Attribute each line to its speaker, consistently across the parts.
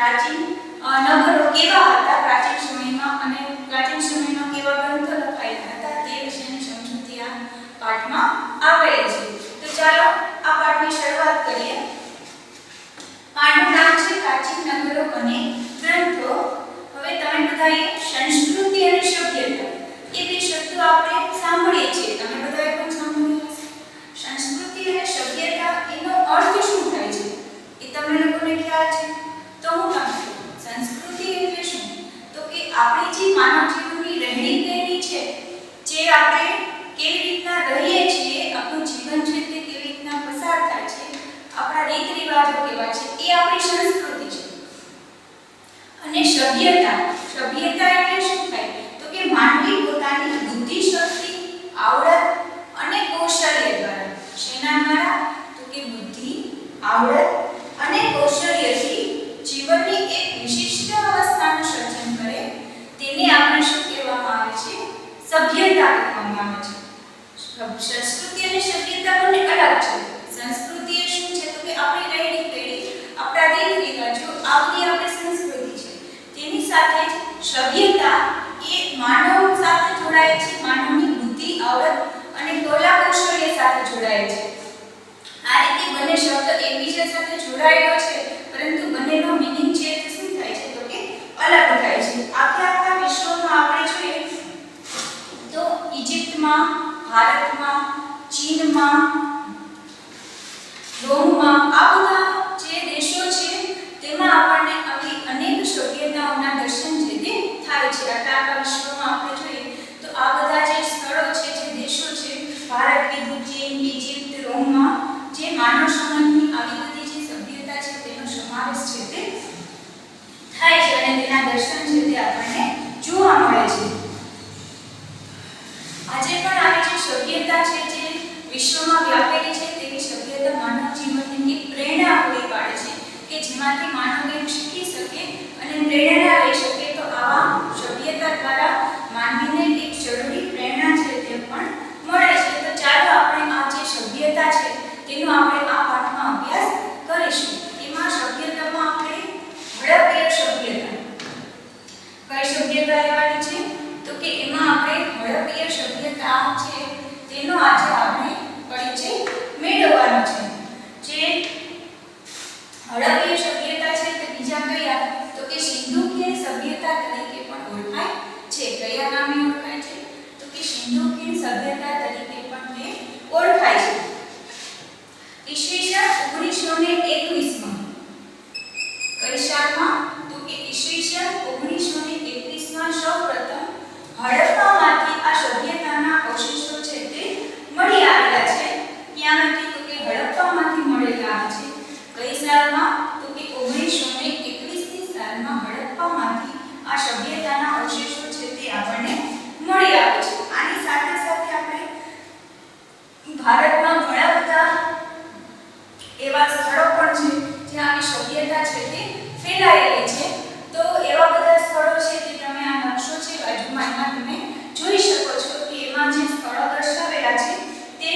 Speaker 1: પ્રાચીન નગરો કેવા હતા પ્રાચીન સમયમાં અને પ્રાચીન સમયમાં કેવા ગ્રંથો લખાયેલા હતા તે વિશેની સમજૂતી આ પાઠમાં આવેલી છે. તો ચાલો આ પાઠની શરૂઆત કરીએ. પાઠનું નામ છે પ્રાચીન નગરો અને ગ્રંથો. હવે તમે બધાએ સંસ્કૃતિ અને સભ્યતા એ બે શબ્દો આપણે સાંભળીએ છીએ. તમે બધાએ પણ સાંભળ્યું હશે. સંસ્કૃતિ અને સભ્યતા એનો અર્થ શું થાય છે એ તમને લોકોને ખ્યાલ છે? તો હું તમને સંસ્કૃતિ એટલે શું? તો કે આપણી જે માનવ જીવનની રહેણી કહેણી છે, જે આપણે કેવી રીતના રહીએ છીએ, આપણું જીવન છે તે કેવી રીતના પસાર થાય છે, આપણા રીત રિવાજો કેવા છે, એ આપણી સંસ્કૃતિ છે. અને સભ્યતા એટલે શું થાય? તો કે માનવી પોતાની બુદ્ધિ શક્તિ, આવડત અને કૌશલ્ય દ્વારા, શેના દ્વારા? તો કે બુદ્ધિ, આવડત અને કૌશલ્યથી જીવનની એક વિશિષ્ટ અવસ્થાનું સર્જન કરે તેને આપણે શું કહેવામાં આવે છે? સભ્યતા કહેવામાં આવે છે. સંસ્કૃતિ અને સભ્યતા બંને અલગ છે. સંસ્કૃતિ એ શું છે? તો કે આપણી રહેણી કહેણી, આપણા રીત રિવાજો, આ બધી આપણી સંસ્કૃતિ છે. તેની સાથે જ સભ્યતા એ માનવ સાથે જોડાય છે, માનવની બુદ્ધિ, આવડત અને કલા કૌશલ્ય સાથે જોડાય છે. આ રીતે બંને શબ્દ એકબીજા સાથે જોડાયેલો છે, પરંતુ બંનેનો મીનિંગ છે તે શું થાય છે? તો કે અલગ થાય છે. આખા વિશ્વમાં આપણે જોઈએ તો ઇજિપ્તમાં, ભારતમાં, ચીનમાં, રોમમાં, આ બધા જે દેશો છે તેમાં આપણને આવી અનેક સભ્યતાઓના દર્શન છે તે થાય છે. આખા વિશ્વમાં આપણે જોઈએ તો આ બધા જે સ્થળો છે, જે દેશો છે, ભારત કીધું, ચીન, ઇજિપ્ત, રોમમાં જે માનવ સમાજની આવી બધી જે સભ્યતા છે તેનો સમાવેશ છે તે થાય છે અને તેના દર્શન છે તે આપણને જોવા મળે છે. આજે પણ આવી જે સભ્યતા છે જે વિશ્વમાં વ્યાપેલી છે, તેવી સભ્યતા માનવ જીવનની એક પ્રેરણા પૂરી પાડે છે કે જેમાંથી માનવ કંઈક શીખી શકે અને પ્રેરણા લઈ શકે. તો આવા સભ્યતા દ્વારા માનવીને એક જરૂરી પ્રેરણા છે તે પણ મળે છે. તો ચાલો આપણે આ જે સભ્યતા છે તેનો આપણે આ પાઠમાં અભ્યાસ કરીશું. એમાં સભ્યતામાં આપણે હડપ્પીય સભ્યતા, કઈ સભ્યતા લેવાની છે? તો કે એમાં આપણે હડપ્પીય સભ્યતા છે તેનો આજે આપણે પરિચય મેળવવાનો છે. જે હડપ્પીય સભ્યતા છે તે બીજા કયા? તો કે સિંધુકીય સભ્યતા તરીકે પણ ઓળખાય છે. કયા નામે ઓળખાય છે? તો કે સિંધુકીય સભ્યતા તરીકે પણ તે ઓળખાય છે. ઈસવીસન 1921 માં, કઈ સાલમાં? તો કે ઈસવીસન 1921 માં સૌપ્રથમ હડપ્પામાંથી આ સભ્યતાના અવશેષો છે તે મળી આવેલા છે. ક્યાં નથી? તો કે હડપ્પામાંથી મળેલા છે. કઈ સાલમાં? તો કે 1921 ની સાલમાં હડપ્પામાંથી આ સભ્યતાના અવશેષો છે તે આપણને મળી આવે છે. આની સાથે સાથે આપણે ભારતમાં ઘણા બધા એવા સ્થળો પણ છે જ્યાં આવી સભ્યતા છે તે ફેલાયેલી છે. તો એવા બધા સ્થળો છે કે તમે આ નકશો છે બાજુમાં એમાં તમે જોઈ શકો છો કે એમાં જે સ્થળો દર્શાવેલા છે તે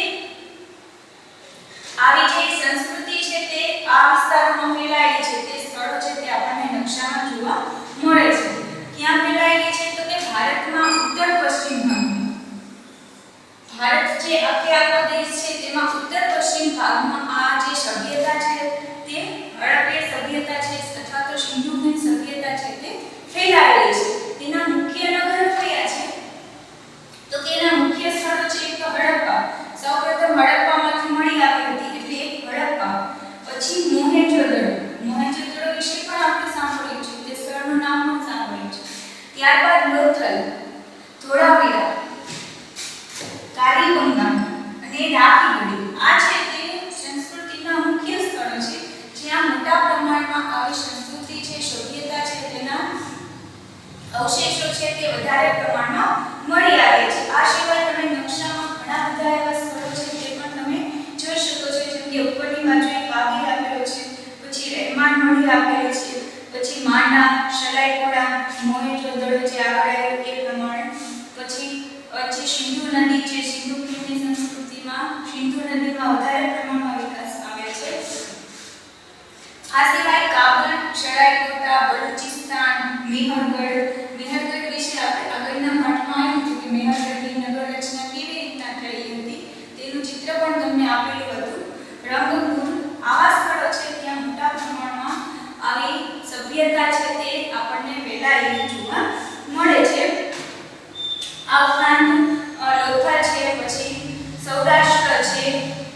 Speaker 1: આવી જે સંસ્કૃતિ છે તે આ વિસ્તારોમાં ફેલાયેલી છે. તે સ્થળો છે તે આપણને નકશામાં જોવા મળે છે. ક્યાં ફેલાયેલી છે? તો કે ભારતમાં ઉત્તર પશ્ચિમ ભાગમાં. ભારત જે આખો દેશ છે તેમાં ઉત્તર પશ્ચિમ ભાગમાં આ જે સભ્યતા છે તે હડપ્પીય સભ્યતા છે અથવા તો સિંધુકીય સભ્યતા છે તે ફેલાયેલી છે. તેના મુખ્ય નગરો કયા છે? તો કે એના મુખ્ય સ્થળો છે એક તો હડપ્પા. સૌપ્રથમ હડપ્પામાંથી મળી આવી હતી એટલે એક હડપ્પા. પછી મોહેંજો-દડો. મોહેંજો-દડો વિશે પણ આપણે સાંભળ્યું છે, તે સ્થળનું નામ પણ સાંભળ્યું છે. ત્યારબાદ લોથલ, ધોળાવીરા, કાલીબંગા અને રાખીગઢી. આ છે તે સંસ્કૃતિના મુખ્ય સ્થળો છે જ્યાં મોટા પ્રમાણમાં આવી સંસ્કૃતિ છે, સભ્યતા છે, તેના અવશેષો છે તે વધારે પ્રમાણમાં મળી આવે છે. આ સિવાય તમે નકશામાં ઘણા બધા એવા સ્થળો છે તે પણ તમે જોઈ શકો છો. જેમ કે ઉપરની બાજુએ કાગીર આપેલો છે, પછી રહેમાન મળી આપેલી છે, પછી માંડા, સલાઈકોડા, મોહેંજો-દડો જે આગળ આવ્યો એ પ્રમાણે, પછી જે સિંધુ નદી છે, સિંધુકીય સંસ્કૃતિમાં સિંધુ નદીમાં વધારે પ્રમાણમાં વિકાસ આવે છે. આ સિવાય કાબુલ, સરાયકોટા, બલુચિસ્તાન, મેહરગઢ વિશે આપણે આગળના પાઠમાં આવ્યું હતું કે મેહરગઢની નગર રચના કેવી રીતના થઈ હતી તેનું ચિત્ર પણ તમને આપેલું હતું. રંગપુર આવા સ્થળો છે ત્યાં મોટા પ્રમાણમાં આવી સભ્યતા છે તે આપણને ફેલાયેલી જોવા મળે છે. આ ઉપરાંત લોથલ છે, પછી સૌરાષ્ટ્ર છે.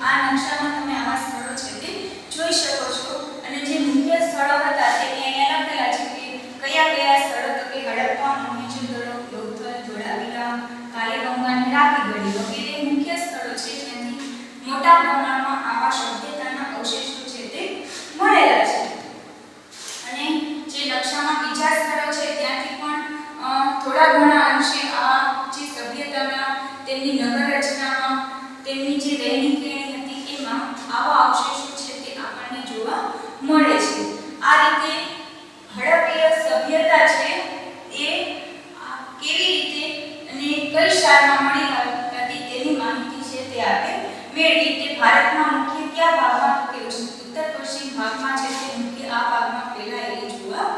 Speaker 1: આ નકશામાં તમે આવા સ્થળો છે તે જોઈ શકો છો. અને જે મુખ્ય સ્થળો હતા તે અહીંયા લખેલા છે કે કયા કયા સ્થળો, તો કે હડપ્પા, મોહેંજો-દડો, લોથલ, ધોળાવીરા, કાલીબંગા અને રાવીગઢી વગેરે મુખ્ય સ્થળો છે જ્યાંથી મોટા પ્રમાણમાં આવા સભ્યતાના અવશેષો છે તે મળેલા છે. અને જે નકશામાં બીજા સ્થળો છે ત્યાંથી પણ થોડા ઘણા અંશે આ જે સભ્યતાના તેમની નગર રચનામાં તેમની જે રહેણી કહેણી હતી એમાં આવા અવશેષો છે તે આપણને જોવા મળે છે. આ રીતે હડપ્પીય સભ્યતા છે એ કેવી રીતે અને કઈ સાલમાં મળી હતી તેની માહિતી છે તે આપણે મેળવી. તે ભારતમાં મુખ્ય કયા ભાગમાં, કે ઉત્તર પશ્ચિમ ભાગમાં છે તે મુખ્ય આ ભાગમાં ફેલાયેલી જોવા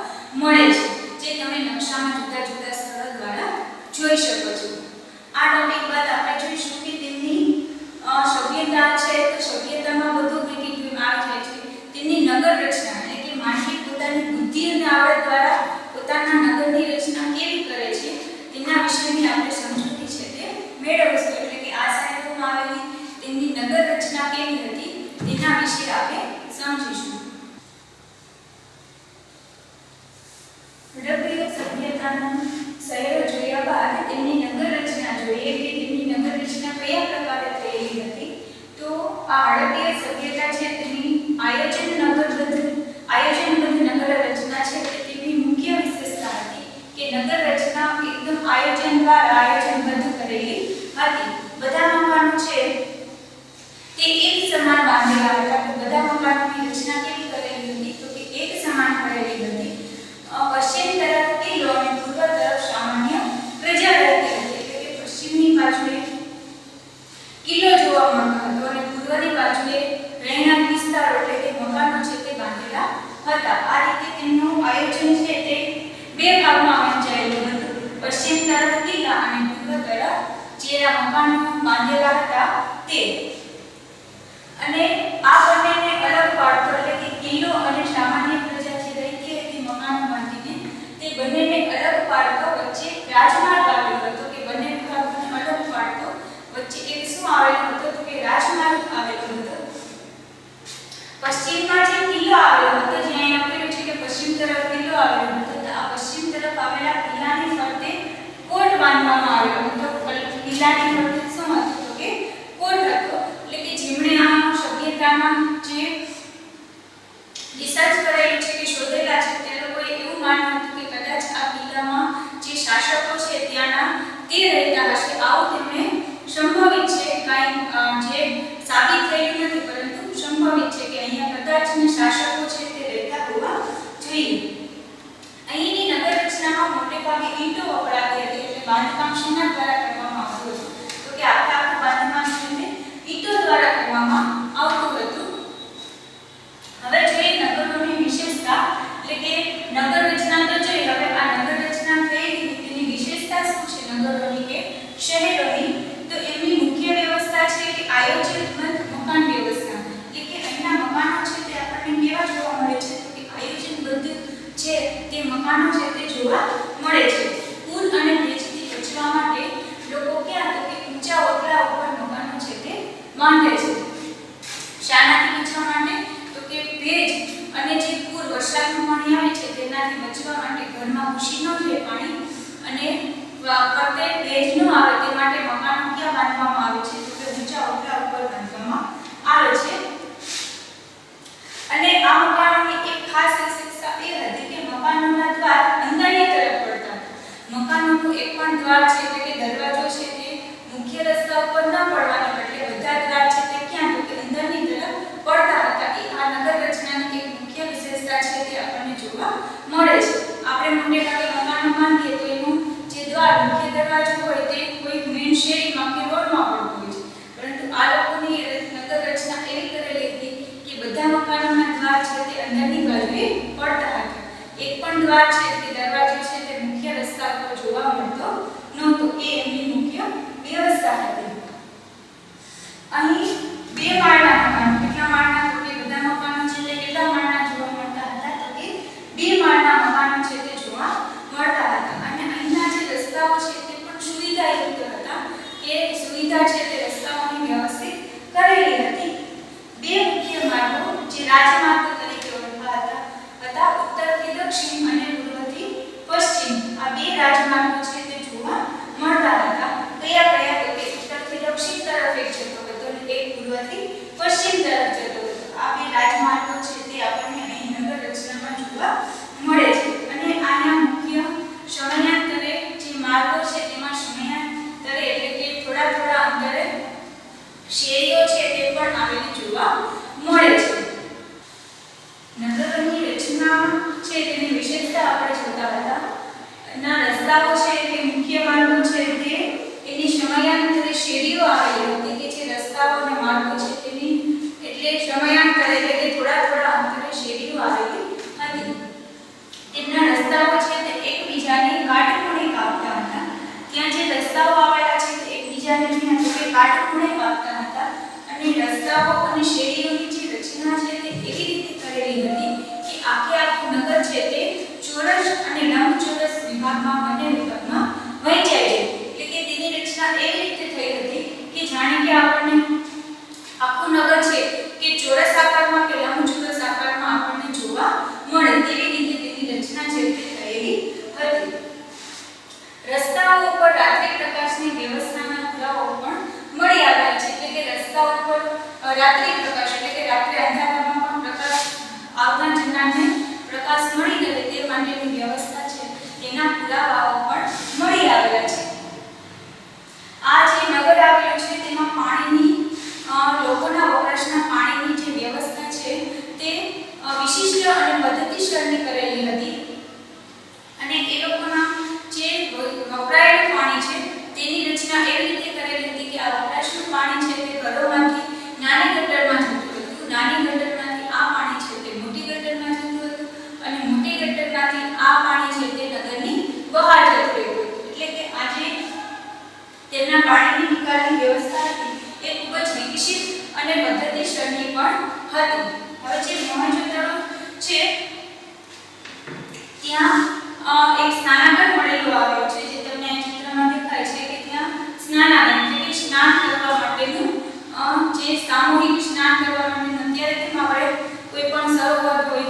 Speaker 1: મળે છે, જે તમે નકશામાં જુદા જુદા સ્થળો દ્વારા જોઈ શકો છો. આ ટોપિક બાદ આપણે જોઈશું કે તેમની સભ્યતા છે તો સભ્યતામાં બધું વિકિતમાં આવી જાય છે. તેમની નગર રચના એટલે કે માનવી પોતાની બુદ્ધિ અને આવડત દ્વારા પોતાના નગરની રચના કેવી કરે છે તેના વિશેની આપણે સમજૂતી છે તે મેળવીશું. એટલે કે આ સાહિત્યમાં આવેલી તેમની નગર રચના કેવી હતી તેના વિશે આપણે સમજીશું. હડપ્પીય સભ્યતાના શહેરો જોયા બાદ તેમની નગર રચના જોઈએ કે તેમની નગર રચના કયા પ્રકારે થયેલી હતી. તો આ હડપ્પીય સભ્યતા છે તેની આયોજનબદ્ધ નગર રચના છે તે તેમની મુખ્ય વિશેષતા હતી કે નગર રચના એકદમ આયોજનબદ્ધ કરેલી હતી. બધા મકાનો છે તે એક સમાન બાંધેલા હતા. તો બધા મકાનોની રચના કેવી કરેલી હતી, તો કે એક સમાન કરેલી હતી. પશ્ચિમ તરફ કિલ્લો અને પૂર્વ તરફ સામાન્ય પ્રજા રહેતી હતી. એટલે કે પશ્ચિમની બાજુએ કિલ્લો જોવા મળતો હતો અને પૂર્વની બાજુએ રહેણાંક વિસ્તારો એટલે કે મકાનો છે તે બાંધેલા હતા. આ રીતે તેમનું આયોજન છે તે બે ભાગમાં વહેંચાયેલું હતું. પશ્ચિમ તરફ કિલ્લા અને પૂર્વ તરફ જે મકાનો બાંધેલા હતા તે. અને આ બંનેને અલગ પાડતો એટલે કે કિલ્લો અને સામાન્ય પ્રજા જે રહેતી હતી મકાનો બાંધીને તે બંનેને અલગ પાડતો વચ્ચે રાજમાર્ગ આવેલો હતો. કે બંને વિભાગોને અલગ પાડતો વચ્ચે એક શું આવેલો હતો, તો કે રાજમાર્ગ આવેલો હતો. પશ્ચિમમાં જે કિલ્લો આવેલો હતો, જ્યાં લખેલું છે કે પશ્ચિમ તરફ કિલ્લો આવેલો હતો, તો આ પશ્ચિમ તરફ આવેલા કિલ્લાની ફરતે કોટ બાંધવામાં આવેલો હતો. કિલ્લાની ફરતે શું હતું, તો કે કોટ હતો. એટલે કે જેમણે આ સભ્યતામાં જે રિસર્ચ કરેલું છે કે શોધેલા છે તે લોકોએ એવું માન્યું હતું કે કદાચ આ કિલ્લામાં જે શાસકો છે ત્યાંના તે રહેતા હશે. આવું તેમણે સંભવિત છે, કાંઈ જે સાબિત થયેલું નથી પરંતુ સંભવિત છે કે અહીંયા કદાચને શાસકો છે તે રહેતા હોવા જોઈએ. અહીંની નગર રચનામાં મોટે ભાગે ઈંટો વપરાતી હતી. એટલે બાંધકામ શેના દ્વારા કરવામાં આવતું હતું, તો કે આખું બાંધકામ છે તે ઈંટો દ્વારા કરવામાં આવતું હતું. હવે જોઈએ નગરોની વિશેષતા. એટલે કે નગર રચના તો જોઈ, હવે આ નગર રચના થયેલી તેની વિશેષતા શું છે નગરોની કે શહેરોની. તો એમની મુખ્ય વ્યવસ્થા છે કે આયોજનબદ્ધ મકાન વ્યવસ્થા. એટલે કે અહીંના મકાનો છે તે આપણને કેવા જોવા મળે છે, તો કે આયોજનબદ્ધ છે તે મકાનો છે તે જોવા મળે છે. પૂર અને ભેજથી બચવા માટે લોકો ક્યાં, તો કે ઊંચા ઓટલા ઉપર મકાનો છે તે બાંધે છે. શાનાથી બચવા માટે, તો કે ભેજ અને જે પૂર વરસાદનું પાણી આવે છે તેનાથી બચવા માટે ઘરમાં ઘૂસી ન જાય પાણી અને ફરતે ભેજ ન આવે તે માટે મકાનો ક્યાં બાંધવામાં આવે છે, તો કે ઊંચા ઓટલા ઉપર બાંધવામાં આવે છે. અને આ મકાનોની એક ખાસ વિશેષતા એ હતી કે મકાનોના દ્વાર અંદરની તરફ પડતા હતા. મકાનોનું એક પણ દ્વાર છે એટલે કે દરવાજો છે તે મુખ્ય રસ્તા ઉપર ન પડવાને બદલે બધા દ્વાર છે તે ક્યાં, તો કે અંદરની તરફ પડતા હતા. એ આ નગર રચનાની એક મુખ્ય વિશેષતા છે તે આપણને જોવા મળે છે. આપણે મોટે ભાગે મકાનો બાંધીએ તો એનું જે દ્વાર મુખ્ય દરવાજો હોય તે કોઈ મેઇન શેરીમાં કે રોડમાં પડતું હોય છે, પરંતુ આ લોકોની નગર રચના એવી કરેલી હતી કે બધા મકાનોના દ્વાર છે તે અંદરની બાજુએ પડતા હતા. એક પણ દ્વાર છે કે દરવાજો છે તે મુખ્ય રસ્તા પર જોવા મળતો નહોતો. એ એમની મુખ્ય વ્યવસ્થા હતી. અહીં બે માળના મકાનો, કેટલા માળના? તો કે બધા મકાનો છે તે કેટલા માળના જોવા મળતા હતા? તો કે બે માળના મકાનો છે તે જોવા મળતા હતા. અને અહીંના જે રસ્તાઓ છે તે પણ સુવિધાયુક્ત હતા, કે સુવિધા છે તે રસ્તાઓની વ્યવસ્થિત કરેલી હતી. બે મુખ્ય માર્ગો જે રાજમાર્ગો તરીકે ઓળખાતા હતા, ઉત્તરથી દક્ષિણ અને પૂર્વથી પશ્ચિમ, આ બે રાજમાર્ગો છે તે જોવા મળતા હતા. કયા કયા? તો કે ઉત્તરથી દક્ષિણ તરફ એક જતો હતો અને એક પૂર્વથી પશ્ચિમ તરફ જતો હતો. આ બે રાજમાર્ગો છે તે આપણને અહીં નગર રચનામાં જોવા મળે છે. અને આના મુખ્ય સમયાંતરે જે માર્ગો છે તેમાં સમયાંતરે એટલે કે થોડા થોડા અંતરે શેરીઓ છે તે પણ આવેલી જોવા મળે છે. નગરની રચના છે તેની વિશેષતા આપણે જોતા હતા. ના રસ્તાઓ છે કે મુખ્ય માર્ગો છે તે એની સમયાંતરે શેરીઓ આવેલી હતી, કે જે રસ્તાઓ અને માર્ગો છે તેની એટલે સમયાંતરે એટલે કે થોડા થોડા અંતરે શેરીઓ આવેલી હતી. તેમના રસ્તાઓ છે તે એકબીજાની કાટખૂણે કાપતા હતા. ત્યાં જે રસ્તાઓ આવેલા છે તે એકબીજાને કાટખૂણે કાપતા હતા. અને રસ્તાઓ અને શેરીઓની જે રચના છે તે એવી રીતે કરેલી હતી કે આખે આખું નગર છે તે ચોરસ અને લંબચોરસ વિભાગમાં, બંને વિભાગમાં વહેંચાય છે. એટલે કે તેની રચના એવી રીતે થઈ હતી કે જાણે કે આપણને આખું નગર છે કે ચોરસ આકારમાં કે લંબચોરસ આકારમાં આપણને જોવા મળે તેવી રીતે તેની રચના છે તે થયેલી હતી. રસ્તાઓ ઉપર રાત્રિ પ્રકાશની વ્યવસ્થાના પુરાવો પણ મળી આવ્યા છે. એટલે કે રસ્તા ઉપર રાત્રિ પ્રકાશ એટલે કે રાત્રે અંધારામાં પણ પ્રકાશ આવતા જનારને પ્રકાશ મળી રહે તે માટેની વ્યવસ્થા છે તેના પુરાવાઓ પણ મળી આવેલા છે. આ જે નગર આવેલું છે તેમાં પાણીની લોકોના વપરાશના પાણીની જે વ્યવસ્થા છે તે વિશિષ્ટ અને પદ્ધતિસરની કરેલી હતી. અને એ લોકોના જે વપરાયેલું પાણી છે તેની રચના એવી રીતે કરેલી હતી કે આ વપરાશનું પાણી છે તે ઘરોમાંથી નાની ગટરમાં જતું હતું. નાની ગટરમાંથી આ પાણી છે તે મોટી ગટરમાં જતું હતું અને મોટી ગટરમાંથી આ પાણી છે તે નગરની બહાર જતું હતું. એટલે કે આજે તેમના પાણીની નિકાલની વ્યવસ્થા હતી એ ખૂબ જ વિકસિત અને પદ્ધતિસરની પણ હતી. હવે જે મોહેંજો-દડો છે ત્યાં એક સ્નાનાગર મળેલો આવ્યો છે, જે તમને આ ચિત્રમાં દેખાય છે કે ત્યાં સ્નાનાગર એટલે કે સ્નાન કરવા માટેનું જે સામૂહિક સ્નાન કરવા માટેનું, અત્યારે તેમ આપણે કોઈ પણ સરોવર હોય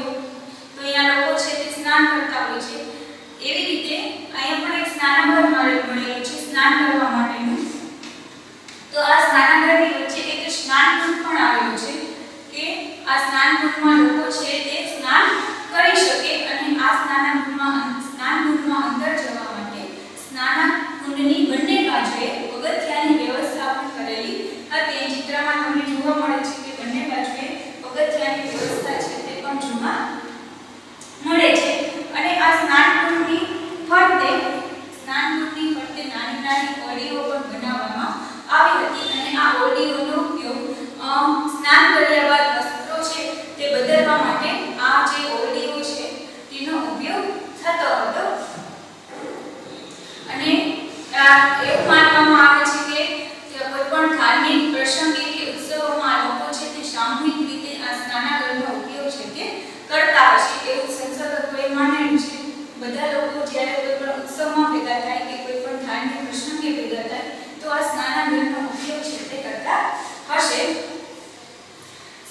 Speaker 1: તો અહીંયા લોકો છે તે સ્નાન કરતા હોય છે, એવી રીતે અહીંયા પણ એક સ્નાનાગર મળેલું છે સ્નાન કરવા માટેનું. તો આ સ્નાનાગરની વચ્ચે એક સ્નાનકુંડ પણ આવેલું છે કે આ સ્નાનકુંડમાં લોકો છે તે સ્નાન કરી શકે. અને આ સ્નાનકુંડમાં અંદર જવા માટે સ્નાનકુંડની બંને બાજુએ પગથિયાની વ્યવસ્થા પણ કરેલી હતી. ચિત્રમાં તમને જોવા મળે છે કે બંને બાજુએ પગથિયાની વ્યવસ્થા છે તે પણ જોવા મળે છે. અને આ સ્નાનકુંડની ફરતે નાની નાની ઓરડીઓ પણ બનાવવામાં આવી હતી. અને આ ઓરડીઓનો ઉપયોગ સ્નાન કર્યા બાદ વસ્ત્રો છે તે બદલવા માટે આ જે ઓરડીઓ છે તેનો ઉપયોગ થતો હતો. અને એવું માનવામાં આવે છે કે કોઈ પણ ધાર્મિક પ્રસંગે કે ઉત્સવોમાં લોકો છે તે સામૂહિક રીતે આ સ્નાનાગરનો ઉપયોગ છે તે કરતા હશે એવું સંશોધકોએ માનેલું છે. બધા લોકો જ્યારે કોઈ પણ ઉત્સવમાં ભેગા થાય કે કોઈ પણ ધાર્મિક પ્રસંગે ભેગા થાય તો આ સ્નાનાગરનો ઉપયોગ છે તે કરતા હશે.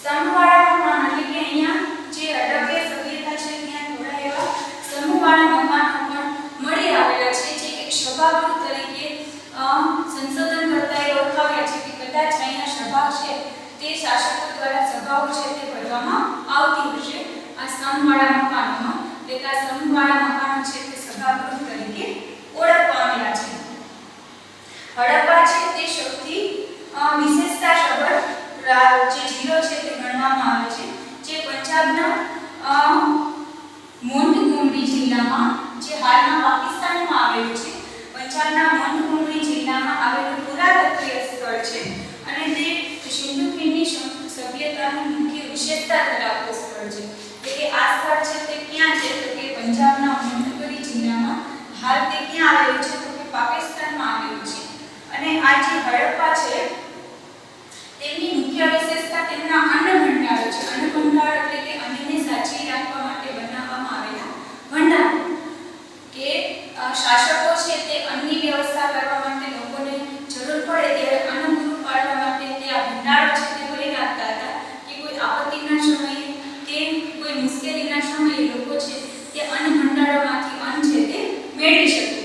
Speaker 1: સમૂહવાળા મકાન એટલે કે અહીંયા જે અડવ્ય સભ્યતા છે ત્યાં થોડા એવા સમૂહવાળા મકાનો પણ મળી આવેલા છે, જે એક સભાગૃહ તરીકે સંશોધનકર્તાએ ઓળખાવ્યા છે કે કદાચ અહીંયા સભા છે તે શાસકો દ્વારા સભાઓ છે તે ભરવામાં આવતી હશે આ સમૂહવાળા મકાનોમાં. એટલે આ સમૂહવાળા મકાનો છે તે સભાગૃહ તરીકે ઓળખવામાં છે. હડપ્પા છે તે સૌથી વિશેષતા સભર જે જિલ્લો છે તે ગણવામાં આવે છે, જે પંજાબના મોન્ટગોમરી જિલ્લામાં, જે હાલમાં પાકિસ્તાનમાં આવેલું છે, પંજાબના મોન્ટગોમરી જિલ્લામાં આવેલું પુરાતત્વીય સ્થળ છે. અને તે સિંધુ ખીણની સભ્યતાની મુખ્ય વિશેષતા ધરાવતું સ્થળ છે. એટલે કે આ સ્થળ છે તે ક્યાં છે? તો કે પંજાબ હડપ્પા છે તેમની મુખ્ય વિશેષતા તેમના અન્ન ભંડારો છે. અન્ન ભંડાર એટલે કે અન્નને સાચવી રાખવા માટે બનાવવામાં આવેલા ભંડાર કે શાસકો છે તે અન્નની વ્યવસ્થા કરવા માટે લોકોને જરૂર પડે ત્યારે અન્ન પૂરું પાડવા માટે તે આ ભંડારો છે તે ભરી રાખતા હતા કે કોઈ આપત્તિના સમયે કે કોઈ મુશ્કેલીના સમયે લોકો છે તે અન્ન ભંડારોમાંથી અન્ન છે તે મેળવી શકે.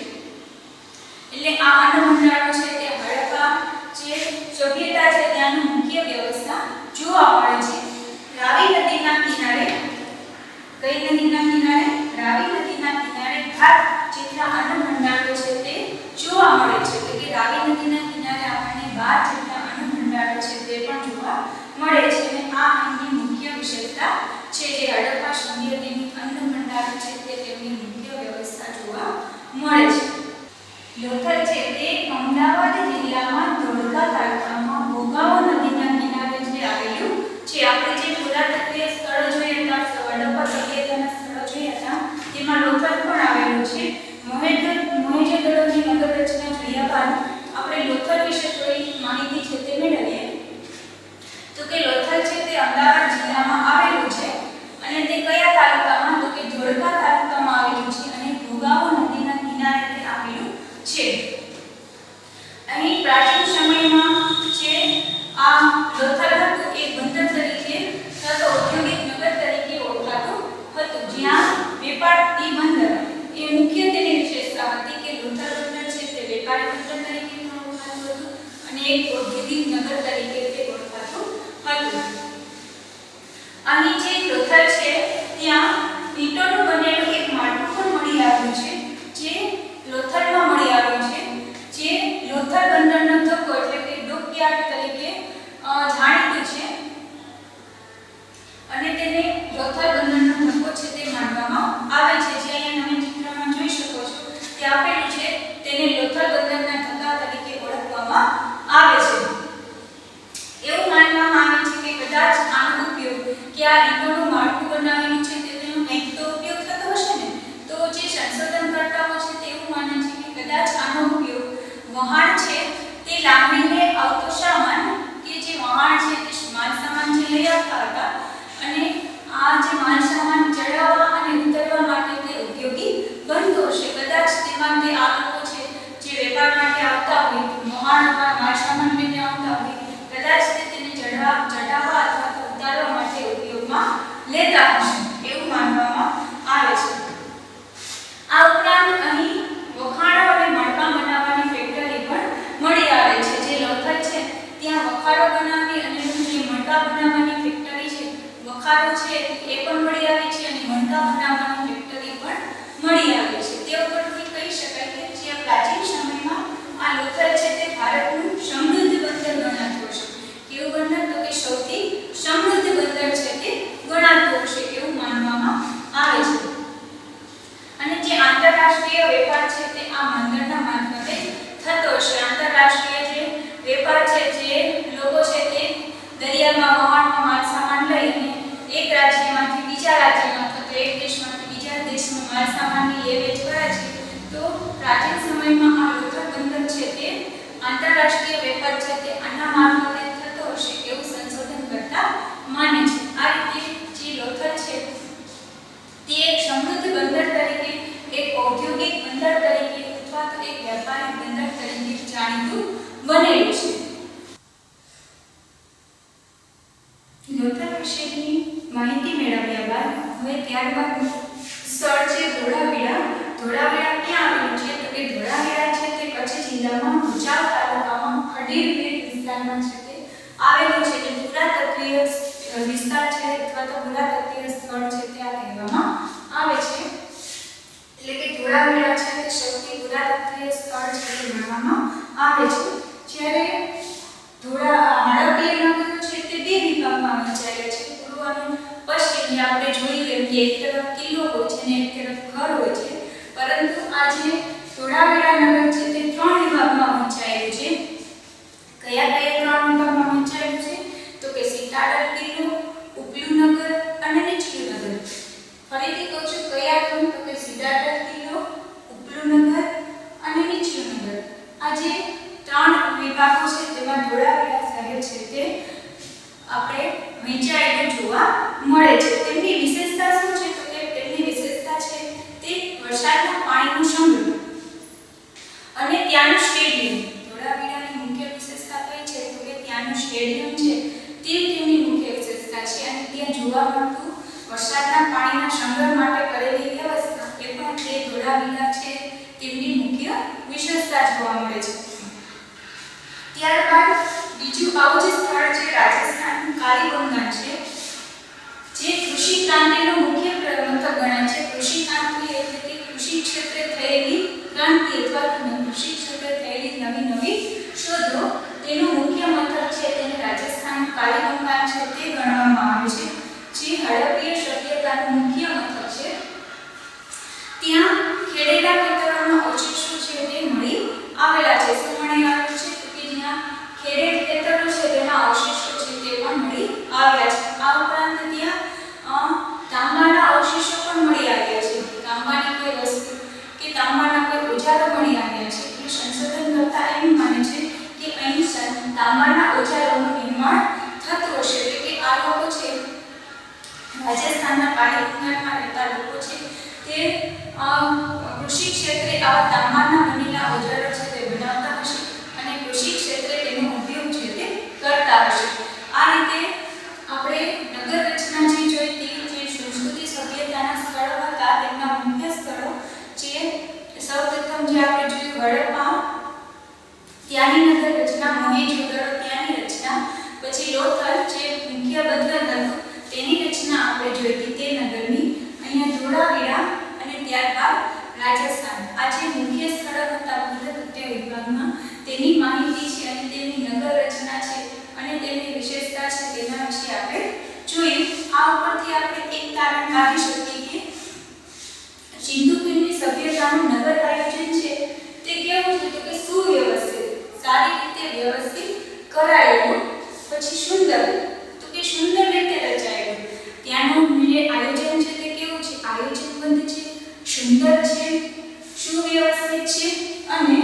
Speaker 1: એટલે આ અન્ન ભંડારો છે તે હડપ્પા જે સભ્યતા છે ત્યાંની મુખ્ય વ્યવસ્થા જોવા મળે છે. રાવી નદીના કિનારે, કઈ નદીના કિનારે? રાવી નદીના કિનારે ઘાટ જેટલા અન્ન ભંડારો છે તે જોવા મળે છે. એટલે કે રાવી નદીના કિનારે આપણને 12 જેટલા અન્ન ભંડારો છે તે પણ જોવા મળે છે. અને આ અહીંની મુખ્ય વિશેષતા છે જે હડપ્પા સભ્યતાની અન્ન ભંડારો છે તે તેમની મુખ્ય વ્યવસ્થા જોવા મળે છે. લોથલ છે તે અમદાવાદ જિલ્લામાં ધોળકા તાલુકામાં ભોગાવો નદીના કિનારે જે આવેલું છે. આપણે જે પુરાતત્વીય સ્થળો જોયા હતા, હડપ્પા સભ્યતાના સ્થળો જોયા હતા, તેમાં લોથલ પણ આવેલું છે. મોહેંજો-દડોની નગર રચના જોયા બાદ આપણે લોથલ વિશે થોડી માહિતી છે તે મેળવીએ. તો કે લોથલ છે તે અમદાવાદ જિલ્લામાં આવેલું છે અને તે કયા તાલુકામાં? તો કે ધોળકા તાલુકામાં આવેલું છે અને ભોગાવો નદીના કિનારે તે આવેલું છે. અહીં પ્રાચીન સમયમાં છે આ લોથલ હતું એ બંદર તરીકે થતો ઔદ્યોગિક નગર તરીકે ઓળખાતું હતું, જ્યાં વેપારી બંદર એ મુખ્ય તેની વિશેષતા હતી કે લોથલ બંદર છે તે વેપારી બંદર તરીકે પણ ઓળખાતું હતું અને એક ઔદ્યોગિક નગર તરીકે તે ઓળખાતું હતું. અહીં જે લોથલ છે ત્યાં ઈંટોનું બનેલું એક માળખું પણ મળી આવ્યું છે જે લોથલમાં મળી આવ્યું છે, જે લોથલ બંદરનો ધક્કો એટલે કે ડોકયાર્ડ તરીકે જાણીતું છે અને તેને લોથલ બંદરનો ધક્કો છે તે માનવામાં આવે છે. જે અહીંયા તમે ચિત્રમાં જોઈ શકો છો તે આપેલું છે, તેને લોથલ બંદરના ધક્કા તરીકે ઓળખવામાં આવે છે. એવું માનવામાં આવે છે કે કદાચ આનો ઉપયોગ કે આ ઈંટોનું માળખું બનાવેલું છે તેનો કંઈક તો ઉપયોગ થતો હશે ને. તો જે સંશોધનકર્તાઓ છે તે એવું માને છે કે કદાચ આનો ઉપયોગ વહાણ છે તે લાંબીને આવતો સામાન કે જે વહાણ છે તે માલ સામાન જે લઈ આવતા હતા અને આ જે માલ સામાન ચડાવવા અને ઉતારવા માટે તે ઉપયોગી બનતો હશે. કદાચ તેમાં તે આ લોકો છે જે વેપાર માટે આવતા હોય, વહાણમાં માલ સામાન લઈને આવતા હોય, કદાચ તે તેને ચડાવવા અથવા ઉતારવા માટે ઉપયોગમાં લેતા હશે એવું માનવામાં આવે છે. આ ઉપરાંત અહીં વખાણો અને મણકા બનાવવાની ફેક્ટરી પણ મળી આવે છે. જે લોથલ છે ત્યાં વખાણો બનાવી અને જે મણકા બનાવવાની ફેક્ટરી છે, વખાણો છે એ પણ મળી આવી છે અને મણકા બનાવવાની ફેક્ટરી પણ મળી આવી છે. તે ઉપરથી કહી શકાય કે જે પ્રાચીન સમયમાં આ લોથલ છે તે ભારતનું સમૃદ્ધ બંદર ગણાતું હશે. કેવું બંદર? તો કે સૌથી સમૃદ્ધ બંદર છે તે ગણાતું હશે એવું માનવામાં આવે છે. અને જે આંતરરાષ્ટ્રીય વેપાર છે તે આ બંદરના મારફતે થતો હશે. આંતરરાષ્ટ્રીય જે વેપાર છે, જે લોકો છે તે દરિયામાં વહાણમાં માલ સામાન લઈ અને એક રાજ્યમાંથી બીજા રાજ્યમાં અથવા એક દેશમાંથી બીજા દેશમાં માલ સામાનની લે-વેચ કરે છે. તો પ્રાચીન સમયમાં આ લોથલ બંદર છે તે આંતરરાષ્ટ્રીય વેપાર છે તે આના મારફતે થતો હશે એવું સંશોધન કરતા માને છે. આ રીતે જે લોથલ છે તે એક સમૃદ્ધ બંદર તરીકે, એક ઔદ્યોગિક બંદર તરીકે અથવા તો એક વેપારી બંદર તરીકે જાણીતું બનેલું છે. લોથલ વિશેની માહિતી મેળવ્યા બાદ હવે ત્યારબાદ સ્થળ છે ધોળાવીરા. ધોળાવીરા ક્યાં આવેલું છે? તો કે ધોળાવીરા છે તે કચ્છ જિલ્લામાં ભચાઉ તાલુકામાં ખડીર બેટ વિસ્તારમાં છે તે આવેલું છે. જે પુરાતત્વીય વિસ્તાર છે અથવા તો પુરાતત્વીય સ્થળ છે ત્યાં કહેવામાં આવે છે. એટલે કે ધોળાવીરા છે તે સૌથી પુરાતત્વીય સ્થળ છે તે માનવામાં આવે છે. જ્યારે હડપ્પીય નગરો છે તે બે વિભાગમાં વહેંચાયેલા છે, પૂર્વ અને પશ્ચિમ. જે આપણે જોયું એમ કે એક તરફ કિલ્લો હોય છે અને એક તરફ ઘર હોય છે, પરંતુ આ જે ધોળાવીરા નગર છે તે ત્રણ વિભાગમાં વહેંચાયેલું છે. કયા કયા ત્રણ વિભાગમાં વહેંચાયેલું છે? તો કે સીતાડલ કિલ્લો, ઉપલું નગર અને નીચલું નગર. ફરીથી કહું છું કયા ત્રણ? તો કે સીતાડલ કિલ્લો, ઉપલું નગર અને નીચલું નગર. આ જે ત્રણ વિભાગો છે તેમાં ધોળાવીરા શહેર છે તે આપણે વહેંચાયેલું જોવા મળે છે. તેમની વિશેષતા શું છે તો કે તેમની વિશેષતા છે તે વરસાદના પાણીનો સંગ્રહ અને ત્યાંનું સ્ટેડિયમ. ધોળાવીરાની મુખ્ય વિશેષતા કઈ છે તો કે ત્યાંનું સ્ટેડિયમ છે તે તેમની મુખ્ય વિશેષતા છે અને ત્યાં જોવા મળતું વરસાદના પાણીના સંગ્રહ માટે કરેલી વ્યવસ્થા એ પણ તે ધોળાવીરા છે તેમની મુખ્ય વિશેષતા જોવા મળે છે. ત્યારબાદ બીજું આવું જ સ્થળ છે રાજસ્થાનનું કાલીબંગન છે જે કૃષિ ક્રાંતિનો મુખ્ય મથક ગણાય છે. કૃષિ ક્રાંતિ એટલે કે કૃષિ ક્ષેત્રે થયેલી ક્રાંતિ અથવા કૃષિ ક્ષેત્રે થયેલી નવી શોધો તેનું મુખ્ય મથક છે તેને રાજસ્થાન કાલીબંગન છે તે ગણવામાં આવે છે જે હડપ્પીય સભ્યતાનું મુખ્ય મથક છે. ત્યાં ખેડેલા ખેતરોના અવશેષો છે તે મળી આવેલા છે. શું મળી આવેલું છે તો કે જ્યાં ખેડેલ ખેતરો છે તેના અવશેષો છે તે પણ મળી આવ્યા છે. આ ઉપરાંત ત્યાં તાંબાના અવશેષો પણ મળી આવ્યા છે. તાંબાની કોઈ વસ્તુ કે તાંબાના કોઈ ઓજારો મળી આવ્યા છે. એટલે સંશોધન કરતા એમ માને છે કે અહીં તાંબાના ઓજારોનું નિર્માણ થતું હશે. એટલે કે આ લોકો છે રાજસ્થાનના કાલીબંગનમાં રહેતા લોકો છે તે કૃષિ ક્ષેત્રે આવા તાંબાના બનેલા ઓજારો છે તે બનાવતા હશે અને કૃષિ ક્ષેત્રે તેનો ઉપયોગ છે તે કરતા હશે. આ રીતે આપણે નગર રચના જે જોઈ તે જે સંસ્કૃતિ સભ્યતાના સ્થળો હતા તેમના મુખ્ય સ્થળો જે સૌપ્રથમ જે આપણે જોયું હડપ્પા ત્યાંની નગર રચના, મોહેંજો-દડો ત્યાંની રચના, પછી લોથલ જે મુખ્ય બંદર હતું તેની રચના આપણે જોઈ હતી તે નગરની, અહીંયા ધોળાવીરા અને ત્યારબાદ રાજસ્થાન. આ જે મુખ્ય સ્થળો હતા પુરાતત્વ વિભાગમાં તેની માહિતી છે અને તેમની નગર રચના છે અને તેમની વિશેષતા છે તેના વિશે આપણે જોયું. આ ઉપરથી આપણે એક તારણ કાઢી શકીએ કે સિંધુ ખીણની સભ્યતાનું નગર આયોજન છે તે કેવું છે તો કે સુવ્યવસ્થિત, સારી રીતે વ્યવસ્થિત કરાયેલું, પછી સુંદર તો કે સુંદર રીતે રચાયેલું. ત્યાંનું જે આયોજન છે તે કેવું છે, આયોજનબદ્ધ છે, સુંદર છે, સુવ્યવસ્થિત છે અને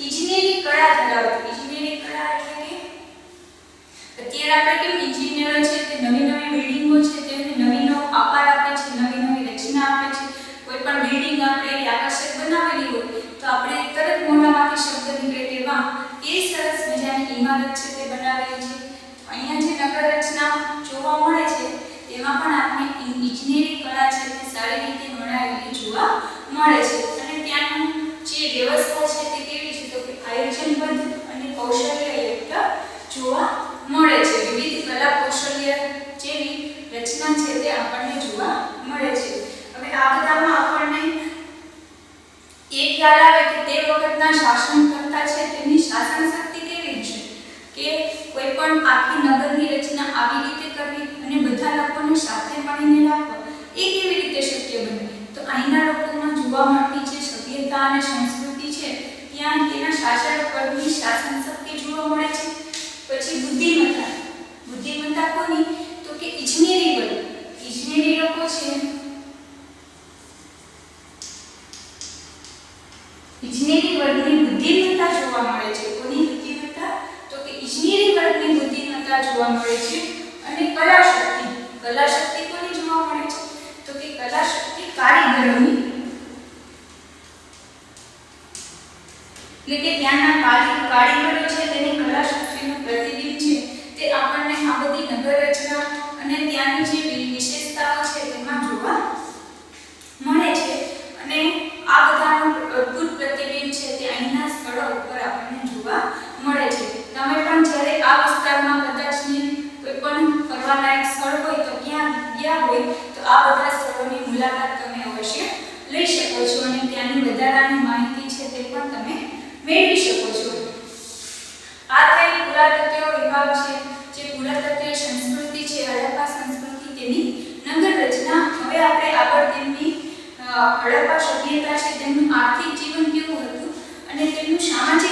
Speaker 1: ઇજનેરી કળા ધરાવતું. ઇજનેરી કળા એટલે કે અત્યારે આપણે કેમ ઇજનેરો છે તે નવી બિલ્ડિંગો છે તેને નવો આકાર આપે છે, નવી રચના આપે છે. કોઈ પણ બિલ્ડિંગ આપણે આકર્ષક બનાવેલી હોય તો આપણે તરત મોઢામાંથી શબ્દ નીકળે તેવા એ સરસ મજાની ઇમારત છે તે બનાવેલી છે. અહીંયા જે નગર રચના જોવા મળે છે તેમાં પણ આપણે ઇજનેરી કળા છે તે સારી રીતે વર્ણવેલી જોવા મળે છે અને ત્યાંનું જે વ્યવસ્થા છે તે કેવી છે તો કે આયોજનબદ્ધ અને કૌશલ્યયુક્ત જોવા મળે છે. વિવિધ કલા કૌશલ્ય જેવી રચના છે તે આપણને જોવા મળે છે. હવે આ બધામાં આપણને એક ખ્યાલ આવે કે તે વખતના શાસનકર્તા છે તેમની શાસન શક્તિ કેવી છે કે કોઈ પણ આખી નગરની રચના આવી રીતે કરવી અને બધા લોકોને સાથે મળીને રાખવા એ કેવી રીતે શક્ય બને. તો અહીંના લોકોમાં જોવા મળતી જે સભ્યતા અને સંસ્કૃતિ છે ત્યાં તેના શાસક વર્ગની શાસન શક્તિ જોવા મળે છે. પછી બુદ્ધિમત્તા. બુદ્ધિમત્તા કોની તો કે ઇજનેરી વર્ગ. ઇજનેરી લોકો છે ઇજનેરી વર્ગની બુદ્ધિમત્તા જોવા મળે છે. કોની બુદ્ધિમત્તા તો કે ઇજનેરી વર્ગની બુદ્ધિમત્તા જોવા મળે છે. અને કલા શક્તિ. કલા શક્તિ કોની જોવા મળે છે તો કે કલા શક્તિ કારીગરોની. એટલે કે ત્યાંના કારીગરો છે તેની કલા શક્તિનું પ્રતિબિંબ છે તે આપણને આ બધી નગર રચના અને ત્યાંની જે વિશેષતાઓ છે તેમાં જોવા મળે છે અને આ બધાનું અદ્ભુત પ્રતિબિંબ છે તે અહીંના સ્થળો ઉપર આપણને જોવા મળે છે. તમે પણ જ્યારે આ વિસ્તારમાં કદાચ કોઈ પણ ફરવાલાયક સ્થળ હોય તો ક્યાં ગયા હોય તો આ બધા સ્થળોની મુલાકાત તમે અવશ્ય લઈ શકો છો અને ત્યાંની વધારાની માહિતી છે તે પણ તમે મેળવી શકો છો. આ થઈ પુરાતત્વ વિભાગ છે જે પુરાતત્વ સંસ્કૃતિ છે હડપ્પા સંસ્કૃતિ તેની નગર રચના. હવે આપણે આગળ તેમની હડપ્પા સભ્યતા છે તેમનું આર્થિક જીવન કેવું હતું અને તેમનું સામાજિક